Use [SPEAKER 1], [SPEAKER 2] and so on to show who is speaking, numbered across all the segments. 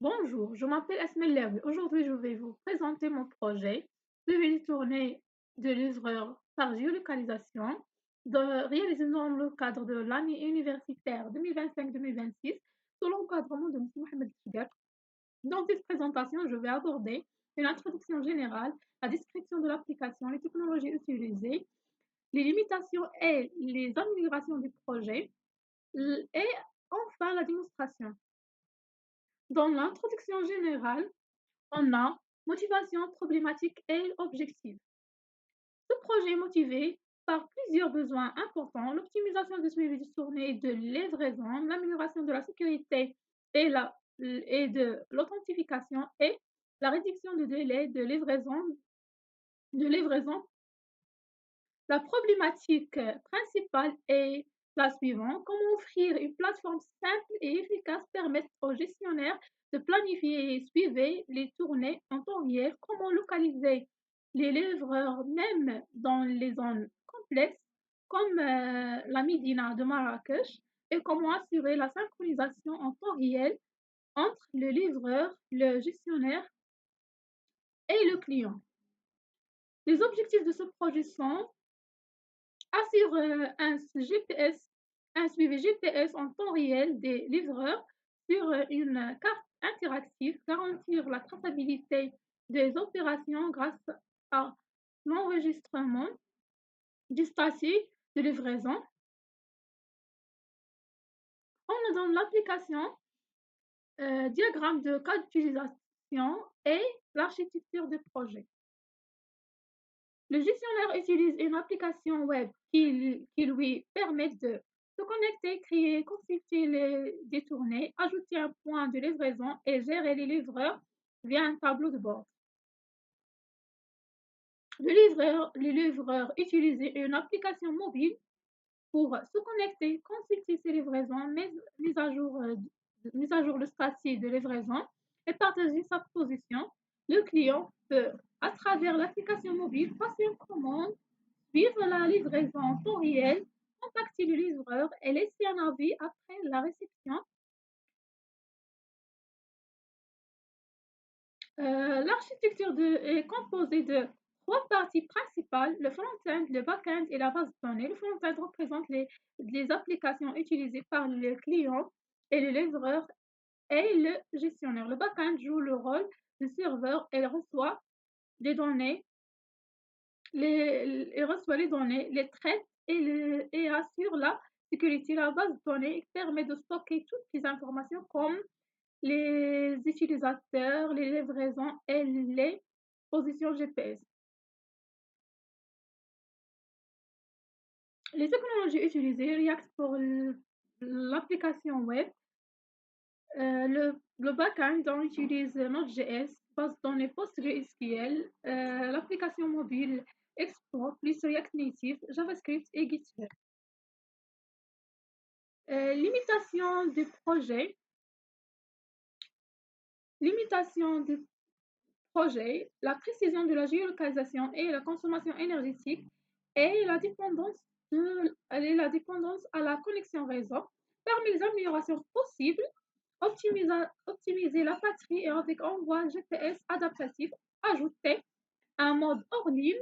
[SPEAKER 1] Bonjour, je m'appelle Asmel Lerby. Aujourd'hui, je vais vous présenter mon projet, suivi de tournée de livreurs par géolocalisation, réalisé dans le cadre de l'année universitaire 2025-2026, sous l'encadrement de M. Mohamed Chiguer. Dans cette présentation, je vais aborder une introduction générale, la description de l'application, les technologies utilisées, les limitations et les améliorations du projet, et enfin la démonstration. Dans l'introduction générale, on a motivation, problématique et objectif. Ce projet est motivé par plusieurs besoins importants, l'optimisation du suivi de tournée et de livraison, l'amélioration de la sécurité et de l'authentification et la réduction du délai de livraison. La problématique principale est la suivante: comment offrir une plateforme simple et efficace permettre aux gestionnaires de planifier et suivre les tournées en temps réel, comment localiser les livreurs même dans les zones complexes comme la Médina de Marrakech, et comment assurer la synchronisation en temps réel entre le livreur, le gestionnaire et le client. Les objectifs de ce projet sont assure un suivi GPS en temps réel des livreurs sur une carte interactive, garantir la traçabilité des opérations grâce à l'enregistrement du statut de livraison. On donne l'application, diagramme de cas d'utilisation et l'architecture du projet. Le gestionnaire utilise une application web qui lui permet de se connecter, créer, consulter des tournées, ajouter un point de livraison et gérer les livreurs via un tableau de bord. Le livreur utilise une application mobile pour se connecter, consulter ses livraisons, mise à jour le statut de livraison et partager sa position. Le client peut, à travers l'application mobile, passer une commande, suivre la livraison en temps réel, contacter le livreur et laisser un avis après la réception. L'architecture est composée de trois parties principales: le front-end, le back-end et la base de données. Le front-end représente les applications utilisées par le client et le livreur et le gestionnaire. Le back-end joue le rôle de serveur et reçoit les données, les traite et assure la sécurité. La base de données permet de stocker toutes les informations comme les utilisateurs, les livraisons et les positions GPS. Les technologies utilisées: React pour l'application web, le backend on utilise Node.js, base de données PostgreSQL, l'application mobile Explore plus React Native, JavaScript et GitHub. Limitation du projet. Limitation du projet, la précision de la géolocalisation et la consommation énergétique et la dépendance à la connexion réseau. Parmi les améliorations possibles, optimiser la batterie et avec envoi GPS adaptatif, ajouter un mode hors ligne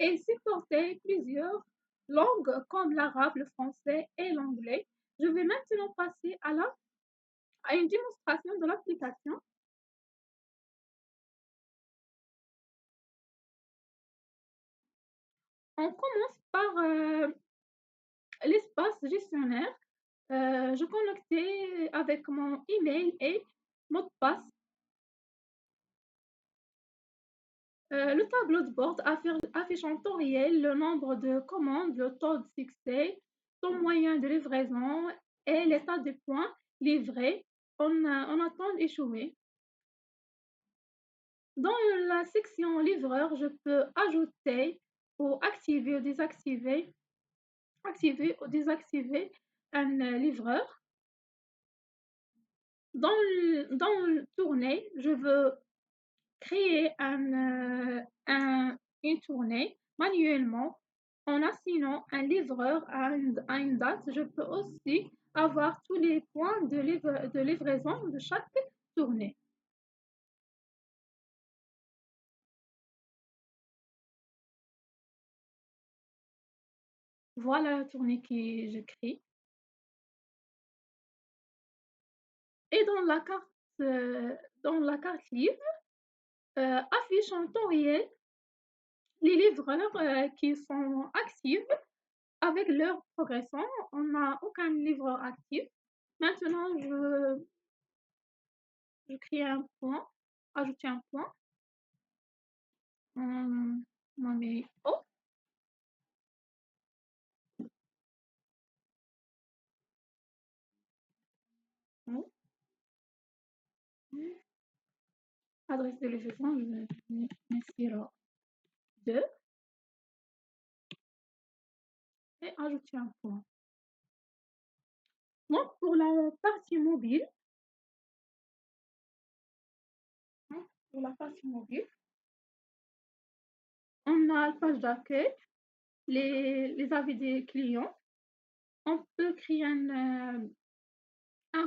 [SPEAKER 1] et supporter plusieurs langues comme l'arabe, le français et l'anglais. Je vais maintenant passer à une démonstration de l'application. On commence par l'espace gestionnaire. Je connectais avec mon email et mot de passe. Le tableau de bord affiche en temps réel le nombre de commandes, le taux de succès, son moyen de livraison et l'état des points livrés en attente d'échouer. Dans la section livreur, je peux ajouter ou activer ou désactiver un livreur. Dans le tournée, je veux créer une tournée manuellement en assignant un livreur à une date. Je peux aussi avoir tous les points de livraison de chaque tournée. Voilà la tournée que j'écris. Et dans la carte livre, affiche en temps réel les livreurs qui sont actifs avec leur progression. On n'a aucun livreur actif. Maintenant, je crée un point, ajouter un point. On met O. O. Adresse de livraison, je vais mettre 2 et ajouter un point. Donc, pour la partie mobile, hein, pour la partie mobile, on a la page d'accueil, les avis des clients. On peut créer un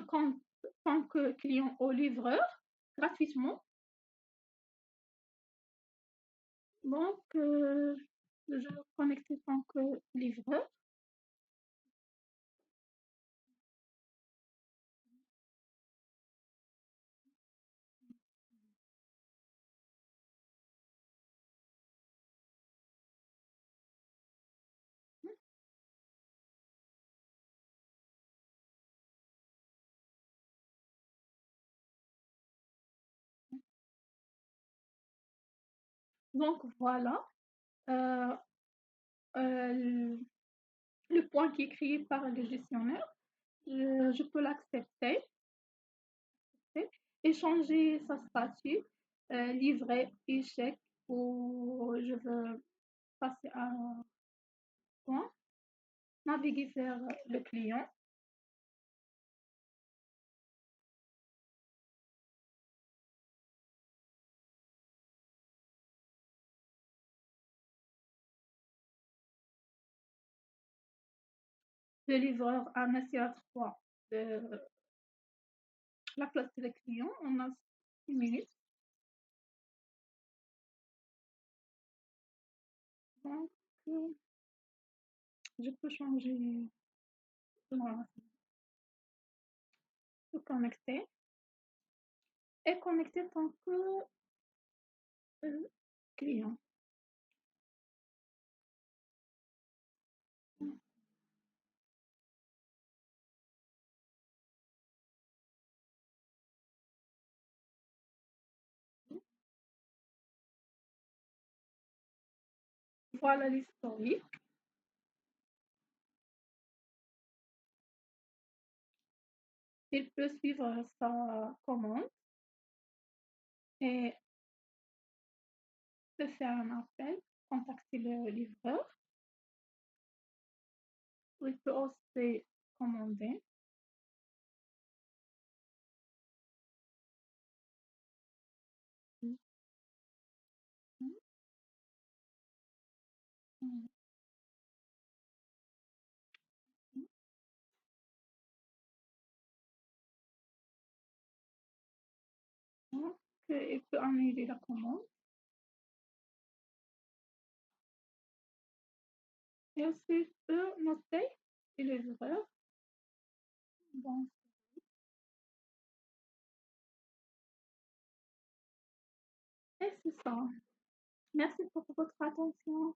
[SPEAKER 1] compte tant que client au livreur gratuitement. Donc, je vais me connecter tant que livreur. Donc, voilà euh, euh, le point qui est créé par le gestionnaire. Je peux l'accepter et changer sa statut, livrer échec ou je veux passer à un point, naviguer vers le client. Le livreur a assis à 3 de la place de le client. On a 6 minutes. Donc, je peux changer, voilà, se connecter et connecter tant que client. Voilà l'historique. Il peut suivre sa commande et peut faire un appel, contacter le livreur. Il peut aussi commander. Donc, il peut annuler la commande. Et aussi, il peut noter le livreur. Bon, et c'est ça. Merci pour votre attention.